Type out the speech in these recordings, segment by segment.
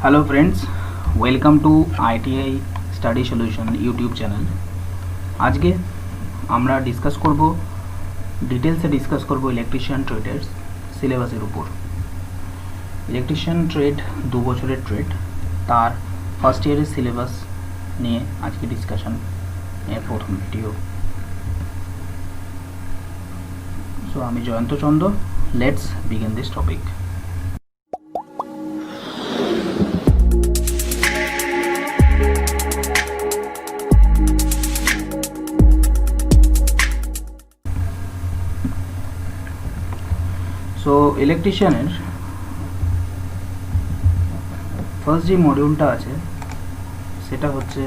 Hello friends, welcome to ITI study solution YouTube channel. আজকে আমরা ডিটেলসে ডিসকাস করব ইলেকট্রিশিয়ান ট্রেডের সিলেবাসের উপর। ইলেকট্রিশিয়ান ট্রেড 2 বছরের ট্রেড, তার ফার্স্ট ইয়ারের সিলেবাস নিয়ে আজকে ডিসকাশন প্রথম ভিডিও। সো আমি Jayanta Chandra, let's begin this topic. So ইলেকট্রিশিয়ানের ফার্স্ট যে মডিউলটা আছে সেটা হচ্ছে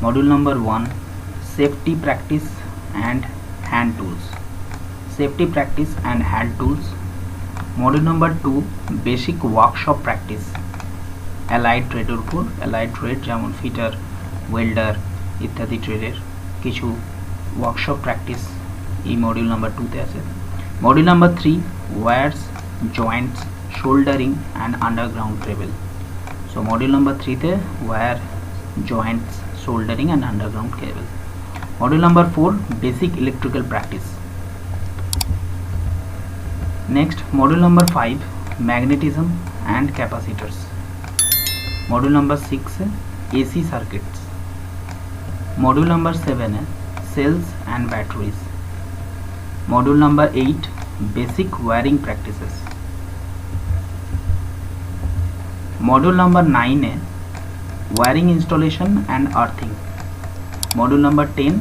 module number 1, safety practice and hand tools. Safety practice and hand tools. Module number 2, basic workshop practice allied ট্রেডের উপর। অ্যালাইড ট্রেড যেমন ফিটার, ওয়েল্ডার ইত্যাদি ট্রেডের কিছু ওয়ার্কশপ প্র্যাকটিস এই মডিউল নাম্বার 2তে আছে। Module number 3, wires, joints, soldering and underground cable. So module number 3তে wire, Joints, soldering and underground cable. Module number 4, basic electrical practice. Next module number 5, magnetism and capacitors. Module number 6 AC circuits. Module number 7 cells and batteries. Module number 8, basic wiring practices. Module number 9 wiring installation and earthing. Module number 10,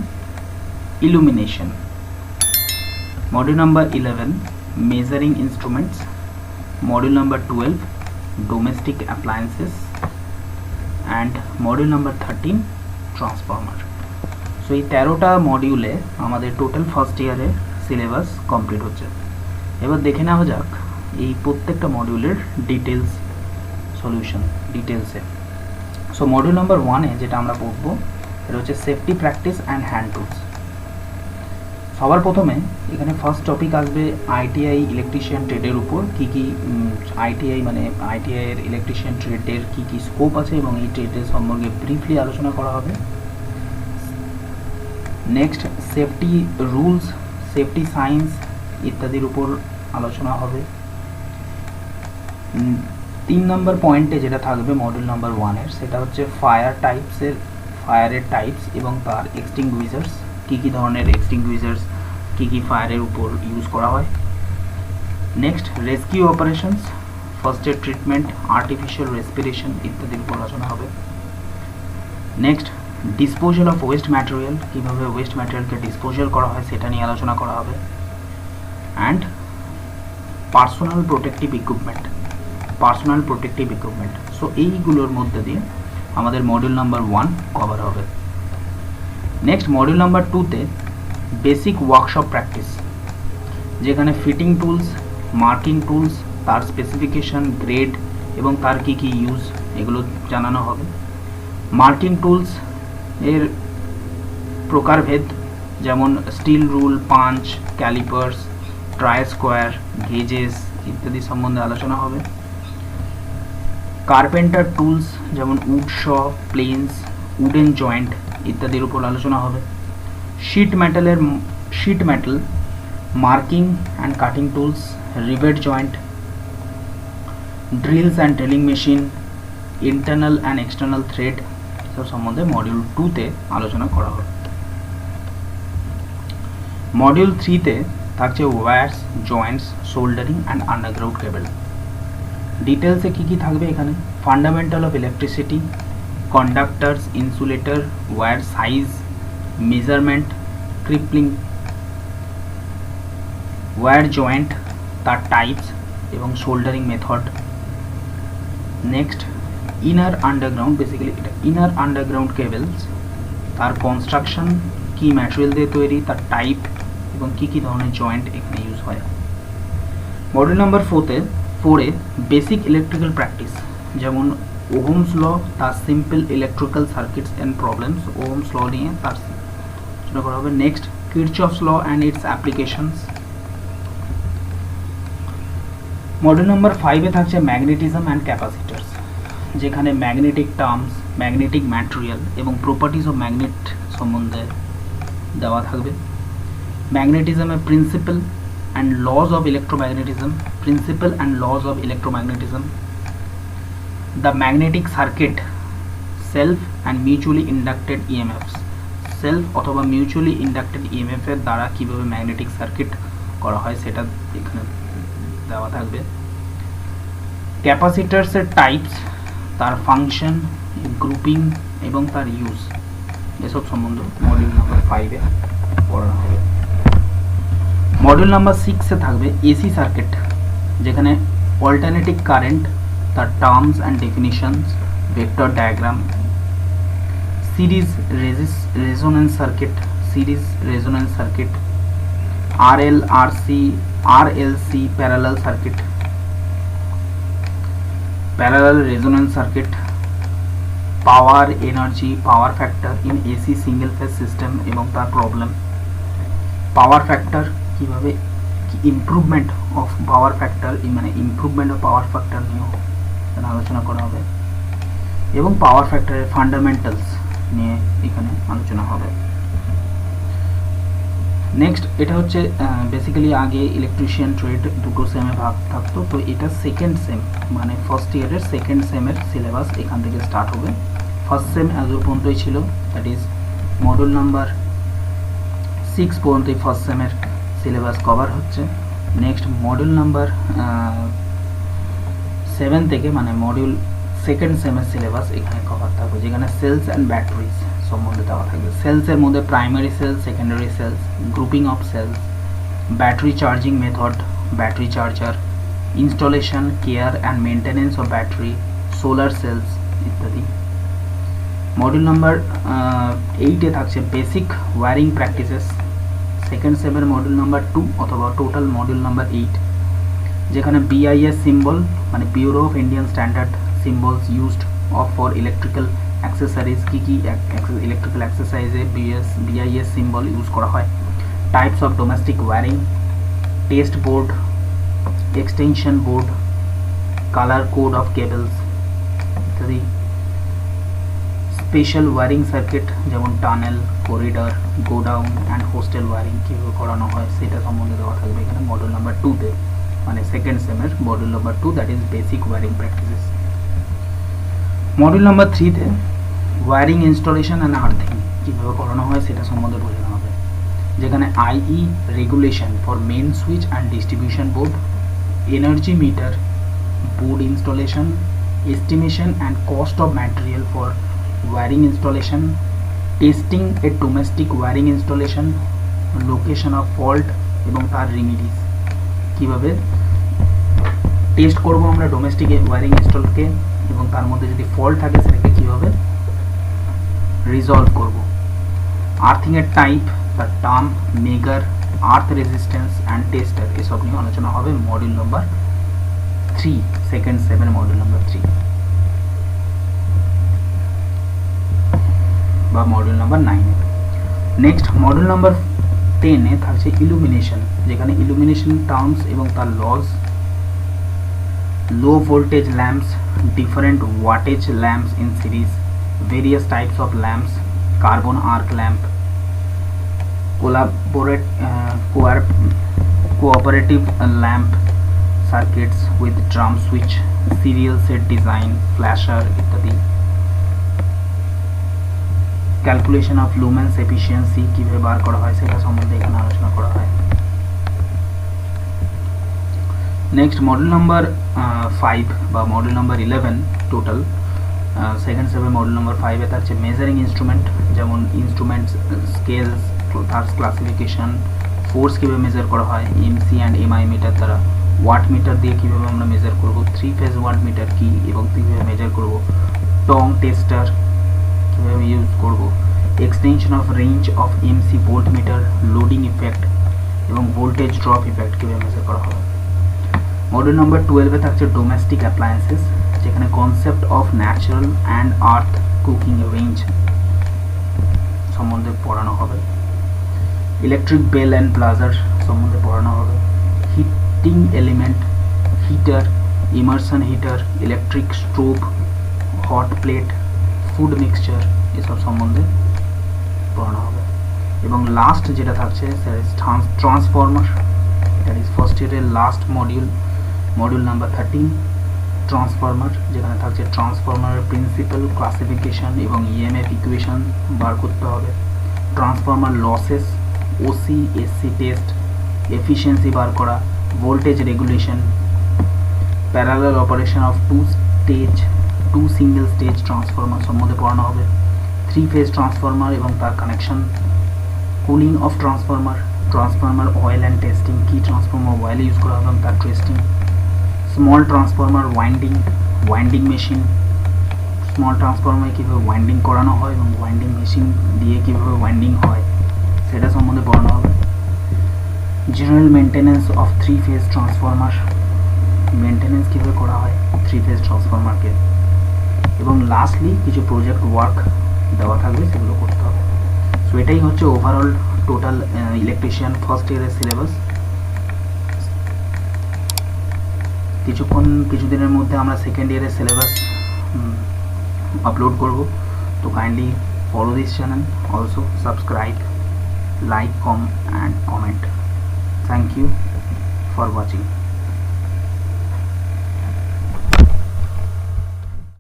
illumination. Module number 11, measuring instruments. Module number 12, domestic appliances and module number 13, transformer. So এই 13টা মডিউলে আমাদের total first ইয়ারে syllabus complete হচ্ছে। এবার দেখে নেওয়া যাক এই প্রত্যেকটা মডিউলের ডিটেলস সলিউশন ডিটেলসে। সো মডিউল নাম্বার 1-এ যেটা আমরা পড়ব এটা হচ্ছে safety practice and hand tools. সবার প্রথমে এখানে ফার্স্ট টপিক আসবে আইটিআই ইলেকট্রিশিয়ান ট্রেডের উপর। কী কী আইটিআইয়ের ইলেকট্রিশিয়ান ট্রেডের কী কী স্কোপ আছে এবং এই ট্রেডের সম্পর্কে ব্রিফলি আলোচনা করা হবে। Next safety rules, safety science ইত্যাদির উপর আলোচনা হবে। 3 নম্বর পয়েন্টে যেটা থাকবে মডিউল নাম্বার 1-এর সেটা হচ্ছে ফায়ারের টাইপস এবং তার এক্সটিংগুইজার্স, কী কী ধরনের এক্সটিংগুইজার্স কী কী ফায়ারের উপর ইউজ করা হয়। Next rescue operations, first aid treatment, artificial respiration ইত্যাদির উপর আলোচনা হবে। Next disposal of waste material, কীভাবে ওয়েস্ট ম্যাটেরিয়ালকে ডিসপোজাল করা হয় সেটা নিয়ে আলোচনা করা হবে। And personal protective equipment. So এইগুলোর মধ্যে দিয়ে আমাদের মডিউল নাম্বার 1 কভার হবে। নেক্সট মডিউল নাম্বার 2-তে বেসিক ওয়ার্কশপ প্র্যাকটিস, যেখানে ফিটিং টুলস, মার্কিং টুলস, তার স্পেসিফিকেশন, গ্রেড এবং তার কী কী ইউজ এগুলো জানানো হবে। মার্কিং টুলস এর প্রকারভেদ, যেমন steel rule, punch, calipers, try square, gauges ইত্যাদি সম্বন্ধে আলোচনা হবে। কার্পেন্টার টুলস যেমন wood saw, planes, wooden joint ইত্যাদির উপর আলোচনা হবে। Sheet metal marking and cutting tools, rivet joint, drills and drilling machine, internal and external thread সব সম্বন্ধে মডিউল 2-তে আলোচনা করা হবে। মডিউল 3-তে থাকছে wires, joints, soldering and underground cable. ডিটেলসে কী কী থাকবে এখানে: fundamental of electricity, conductors, insulator, wire size, measurement, crimping, wire joint, তার টাইপস এবং soldering method. Next inner underground, basically এটা ইনার আন্ডারগ্রাউন্ড কেবলস, তার কনস্ট্রাকশন, কী ম্যাটেরিয়াল দিয়ে তৈরি, তার টাইপ এবং কী কী ধরনের জয়েন্ট এখানে ইউজ হয়। মডিউল নাম্বার 4-এ বেসিক ইলেকট্রিক্যাল প্র্যাকটিস, যেমন ওহমস ল, তার simple electrical circuits and problems, Ohm's law নিয়ে তার আলোচনা করা হবে। Next Kirchhoff's law and its applications. Module number 5-এ থাকছে ম্যাগনেটিজম অ্যান্ড ক্যাপাসিটার্স। যেখানে ম্যাগনেটিক টার্মস, ম্যাগনেটিক ম্যাটেরিয়াল এবং প্রপার্টিজ অফ ম্যাগনেট সম্বন্ধে দেওয়া থাকবে। ম্যাগনেটিজমের principle and laws of electromagnetism, principle and laws of electromagnetism, the magnetic circuit, self and mutually inducted ইএমএফস, self অথবা mutually inducted EMF এর দ্বারা কীভাবে ম্যাগনেটিক সার্কিট করা হয় সেটা এখানে দেওয়া থাকবে। ক্যাপাসিটার্সের টাইপস, তার ফাংশন, গ্রুপিং এবং তার ইউজ, এসব সম্বন্ধে মডিউল নাম্বার 5-এ পড়ানো হবে। মডিউল নাম্বার 6-এ থাকবে এসি সার্কিট, যেখানে অল্টারনেটিং কারেন্ট, তার terms and ডেফিনিশনস, vector diagram, series resonance circuit, series resonance circuit, RLC parallel circuit, parallel resonance circuit, power energy, power factor in AC single phase system এবং তার problem, power factor কীভাবে improvement of power factor, মানে improvement of power factor নিয়েও আলোচনা করা হবে এবং পাওয়ার ফ্যাক্টরের ফান্ডামেন্টালস নিয়ে এখানে আলোচনা হবে। নেক্সট, এটা হচ্ছে বেসিক্যালি আগে ইলেকট্রিশিয়ান ট্রেড দুটো সেমে ভাগ থাকতো, তো এটা সেকেন্ড সেম, মানে ফার্স্ট ইয়ারের সেকেন্ড সেমের সিলেবাস এখান থেকে স্টার্ট হবে। ফার্স্ট সেম এত পর্যন্তই ছিল, দ্যাট ইজ মডিউল নাম্বার 6 পর্যন্তই ফার্স্ট সেমের সিলেবাস কভার হচ্ছে। নেক্সট মডিউল নাম্বার 7 থেকে, মানে মডিউল সেকেন্ড সেমের সিলেবাস এখানে কভার থাকবে, যেখানে সেলস অ্যান্ড ব্যাটারিজ সম্বন্ধে দেওয়া থাকবে। সেলসের মধ্যে primary cells, secondary cells, grouping of cells, battery charging method, battery charger, installation, care and maintenance of battery, solar cells ইত্যাদি। মডিউল নাম্বার 8-এ থাকছে বেসিক ওয়্যারিং প্র্যাকটিসেস, সেকেন্ড সেমের মডিউল নাম্বার 2 অথবা টোটাল মডিউল নাম্বার 8, যেখানে BIS symbol, মানে bureau of Indian standard symbols used for electrical accessories, কী কী electrical অ্যাক্সেসরিজে BIS সিম্বল ইউজ করা হয়, types of domestic wiring, test board, extension board, colour code of cables ইত্যাদি। Special wiring circuit, যেমন tunnel, corridor, godown and hostel wiring কীভাবে করানো হয় সেটা সম্বন্ধে দেওয়া থাকবে এখানে মডিউল নাম্বার 2-তে, মানে সেকেন্ড সেমের module number 2, that is basic wiring practices. Module number 3-তে ওয়্যারিং ইনস্টলেশন অ্যান্ড আর্থিং কীভাবে করানো হয় সেটা সম্বন্ধে বোঝানো হবে, যেখানে IE regulation for main switch and distribution board, energy meter, board installation, estimation and cost of material for wiring installation, testing a domestic wiring installation, location of fault এবং তার রেমিডিস, কিভাবে টেস্ট করব আমরা ডোমেস্টিক ওয়্যারিং ইনস্টলকে এবং তার মধ্যে যদি fault থাকে সেটাকে কীভাবে রিজলভ করব। আর্থিং এর টাইপ, তার term, megger, earth resistance and tester, এসব নিয়ে আলোচনা হবে মডিউল নাম্বার 3, সেকেন্ড সেমের মডিউল নাম্বার 3 বা module number 9। Next module number 10-এ থাকছে ইলুমিনেশন, যেখানে ইলুমিনেশন টার্মস এবং তার laws, low voltage lamps, different wattage lamps in series, various types of lamps, carbon arc lamp, cooperative lamp circuits with drum switch, serial set design, flasher ইত্যাদি। Calculation of lumens efficiency কীভাবে বার করা হয় সেটা সম্বন্ধে এখানে আলোচনা করা হয়। নেক্সট মডিউল নাম্বার 5 বা মডিউল নাম্বার 11 টোটাল সেকেন্ড সেমের মডিউল নাম্বার 5-এ থাকছে মেজারিং ইনস্ট্রুমেন্ট, যেমন ইনস্ট্রুমেন্টস, স্কেলস, তার ক্লাসিফিকেশন, ফোর্স কীভাবে মেজার করা হয় MC অ্যান্ড MI মিটার দ্বারা, ওয়াট মিটার দিয়ে কীভাবে আমরা মেজার করব, 3 ফেজ ওয়াট মিটার কী এবং কীভাবে মেজার করব, টং টেস্টার কীভাবে ইউজ করব, extension of range of MC volt metre, loading effect এবং ভোল্টেজ ড্রপ ইফেক্ট কীভাবে মেজার করা হবে। মডিউল নাম্বার 12-এ থাকছে ডোমেস্টিক অ্যাপ্লায়েন্সেস, যেখানে concept of natural and earth cooking range সম্বন্ধে পড়ানো হবে, ইলেকট্রিক বেল অ্যান্ড প্লাজার সম্বন্ধে পড়ানো হবে, heating element, heater, immersion heater, electric stove hot plate, food mixture এসব সম্বন্ধে পড়ানো হবে। এবং লাস্ট যেটা থাকছে সেটা is transformer, that is first ইয়ারের লাস্ট মডিউল নাম্বার 13 ট্রান্সফর্মার, যেখানে থাকছে ট্রান্সফর্মারের প্রিন্সিপাল, ক্লাসিফিকেশন এবং ইএমএফ ইকুয়েশন বার করতে হবে, transformer losses, OC SC test, efficiency বার করা, voltage regulation, parallel operation of two single stage transformer সম্বন্ধে পড়ানো হবে, 3 ফেজ ট্রান্সফর্মার এবং তার connection, cooling of transformer oil and testing, কি ট্রান্সফর্মার অয়েল ইউজ করা হবে এবং তার testing, small transformer winding machine, small ট্রান্সফর্মারে কীভাবে ওয়াইন্ডিং করানো হয় এবং ওয়াইন্ডিং মেশিন দিয়ে কীভাবে ওয়াইন্ডিং হয় সেটা সম্বন্ধে পড়ানো হবে, general maintenance of 3 phase transformer, maintenance কীভাবে করা হয় 3 ফেজ ট্রান্সফর্মারকে, এবং লাস্টলি কিছু প্রজেক্ট ওয়ার্ক দেওয়া থাকবে, সেগুলো করতে হবে। সো এটাই হচ্ছে ওভারঅল টোটাল ইলেকট্রিশিয়ান ফার্স্ট ইয়ারের সিলেবাস। কিছুদিনের মধ্যে আমরা সেকেন্ড ইয়ারের সিলেবাস আপলোড করব। তো kindly follow this channel, also subscribe, like, and comment. Thank you for watching.